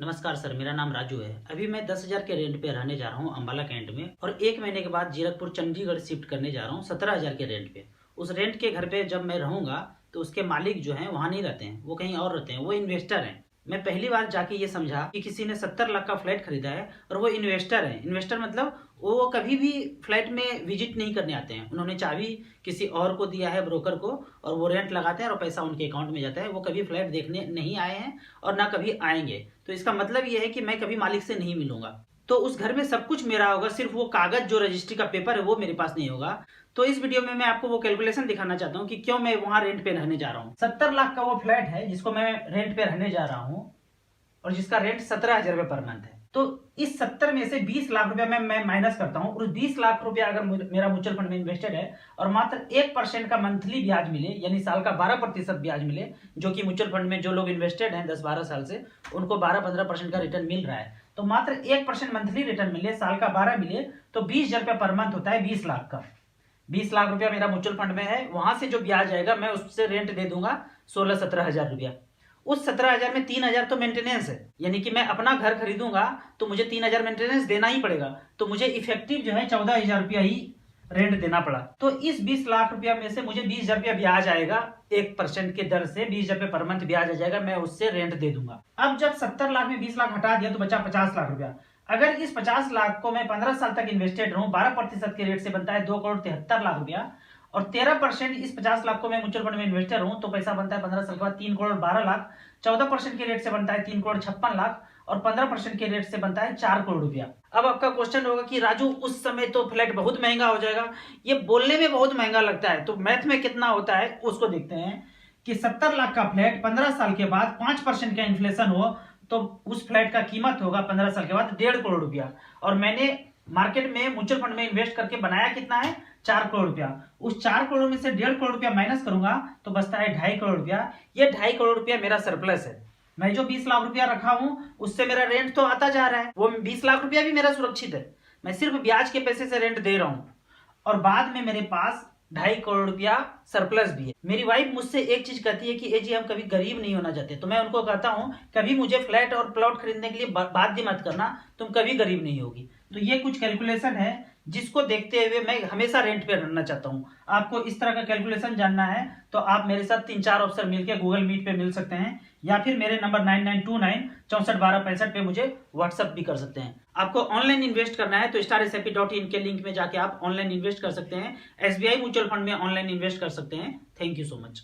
नमस्कार सर, मेरा नाम राजू है। अभी मैं 10,000 के रेंट पे रहने जा रहा हूँ अम्बाला कैंट में, और 1 महीने के बाद जीरकपुर चंडीगढ़ शिफ्ट करने जा रहा हूँ 17,000 के रेंट पे। उस रेंट के घर पे जब मैं रहूँगा तो उसके मालिक जो हैं वहाँ नहीं रहते हैं, वो कहीं और रहते हैं, वो इन्वेस्टर हैं। मैं पहली बार जाके ये समझा कि किसी ने 70 लाख का फ्लैट खरीदा है और वो इन्वेस्टर है। इन्वेस्टर मतलब वो कभी भी फ्लैट में विजिट नहीं करने आते हैं। उन्होंने चाबी किसी और को दिया है, ब्रोकर को, और वो रेंट लगाते हैं और पैसा उनके अकाउंट में जाता है। वो कभी फ्लैट देखने नहीं आए हैं और ना कभी आएंगे। तो इसका मतलब ये है कि मैं कभी मालिक से नहीं मिलूंगा। तो उस घर में सब कुछ मेरा होगा, सिर्फ वो कागज जो रजिस्ट्री का पेपर है वो मेरे पास नहीं होगा। तो इस वीडियो में मैं आपको वो कैलकुलेशन दिखाना चाहता हूँ कि क्यों मैं वहां रेंट पे रहने जा रहा हूँ। 70 लाख का वो फ्लैट है जिसको मैं रेंट पे रहने जा रहा हूँ, और जिसका रेंट 17,000 रुपये पर मंथ है। तो इस 70 में से 20 लाख रुपया मैं माइनस करता हूँ, और 20 लाख रुपया अगर मेरा म्यूचुअल फंड में इन्वेस्टेड है और मात्र 1% का मंथली ब्याज मिले, यानी साल का 12% ब्याज मिले, जो कि म्यूचुअल फंड में जो लोग इन्वेस्टेड हैं 10-12 साल से, उनको 12-15% का रिटर्न मिल रहा है। तो मात्र 1% मंथली रिटर्न मिले, साल का 12 मिले, तो 20,000 रुपया पर मंथ होता है 20 लाख का। 20 लाख रुपया मेरा म्यूचुअल फंड में है, वहां से जो ब्याज आएगा मैं उससे रेंट दे दूंगा 16-17 हजार रुपया। उस 17,000 में 3,000 तो मेंटेनेंस है, यानी कि मैं अपना घर खरीदूंगा तो मुझे 3,000 मेंटेनेंस देना ही पड़ेगा। तो मुझे इफेक्टिव जो है 14,000 रुपया ही रेंट देना पड़ा। तो इस 20 लाख रुपया में से मुझे 20,000 रुपया ब्याज आएगा, 1% के दर से 20,000 रुपये पर मंथ ब्याज आ जाएगा, मैं उससे रेंट दे दूंगा। अब जब 70 लाख में 20 लाख हटा दिया तो बचा 50 लाख रुपया। अगर इस 50 लाख को मैं 15 साल तक इन्वेस्टेड रहूं, 12% के रेट से बनता है 2,73 लाख रुपया, और 13% इस 50 लाख को मैं म्यूचुअल फंड में इन्वेस्टर हूं तो पैसा बनता है 15 साल के बाद 3,12 लाख। 14% के रेट से बनता है 3,56 लाख, और 15% के रेट से बनता है 4 करोड़ रुपया। अब आपका क्वेश्चन होगा कि राजू उस समय तो फ्लैट बहुत महंगा हो जाएगा। ये बोलने में बहुत महंगा लगता है, तो मैथ में कितना होता है उसको देखते हैं कि 70 लाख का फ्लैट 15 साल के बाद 5% का इन्फ्लेशन हो तो उस फ्लैट का कीमत होगा 15 साल के बाद 1.5 करोड़ रुपया। और मैंने मार्केट में म्यूचुअल फंड में इन्वेस्ट करके बनाया कितना है, 4 करोड़ रुपया। उस 4 करोड़ में से 1.5 करोड़ रुपया माइनस करूंगा तो बचता है 2.5 करोड़ रुपया। ये 2.5 करोड़ रुपया मेरा सरप्लस है। मैं जो 20 लाख रुपया रखा हूं उससे मेरा रेंट तो आता जा रहा है, वो 20 लाख रुपया भी मेरा सुरक्षित है। मैं सिर्फ ब्याज के पैसे से रेंट दे रहा हूं, और बाद में मेरे पास 2.5 करोड़ रुपया सरप्लस भी है। मेरी वाइफ मुझसे एक चीज कहती है कि ए जी हम कभी गरीब नहीं होना चाहते। तो मैं उनको कहता हूं कभी मुझे फ्लैट और प्लॉट खरीदने के लिए बाध्य मत करना, तुम कभी गरीब नहीं होगी। तो ये कुछ कैलकुलेशन है जिसको देखते हुए मैं हमेशा रेंट पे रहना चाहता हूँ। आपको इस तरह का कैलकुलेशन जानना है तो आप मेरे साथ 3-4 अफसर मिलकर गूगल मीट पे मिल सकते हैं, या फिर मेरे नंबर 9929 641265 पे मुझे व्हाट्सअप भी कर सकते हैं। आपको ऑनलाइन इन्वेस्ट करना है तो StarSIP.in के लिंक में जाके आप ऑनलाइन इन्वेस्ट कर सकते हैं। SBI म्यूचुअल फंड में ऑनलाइन इन्वेस्ट कर सकते हैं। Thank you so much.